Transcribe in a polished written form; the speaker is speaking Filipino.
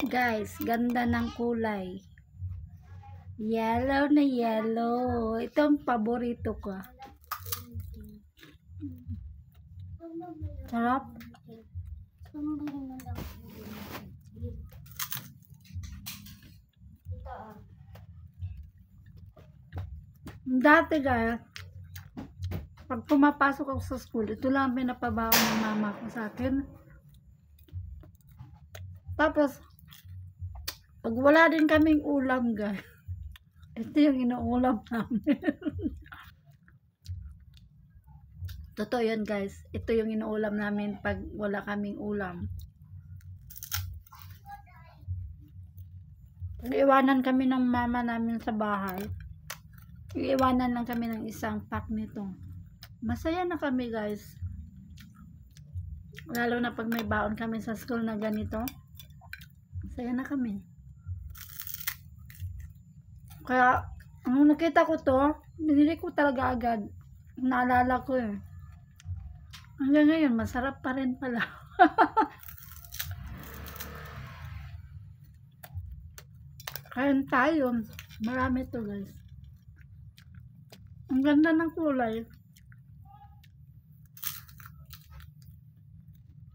Guys, ganda ng kulay. Yellow na yellow. Ito ang paborito ko. Sarap. Dati guys, pag pumapasok ako sa school, ito lang ang pinapabaon ng mama ko sa akin. Tapos, pag wala din kaming ulam guys, ito yung inuulam namin. Totoo yun guys, ito yung inuulam namin pag wala kaming ulam. Iiwanan kami ng mama namin sa bahay. Iiwanan lang kami ng isang pack nito. Masaya na kami guys. Lalo na pag may baon kami sa school na ganito. Masaya na kami. Kaya, nung nakita ko to, binili ko talaga agad. Naalala ko eh. Hanggang ngayon, masarap pa rin pala. Kain tayo. Marami to guys. Ang ganda ng kulay.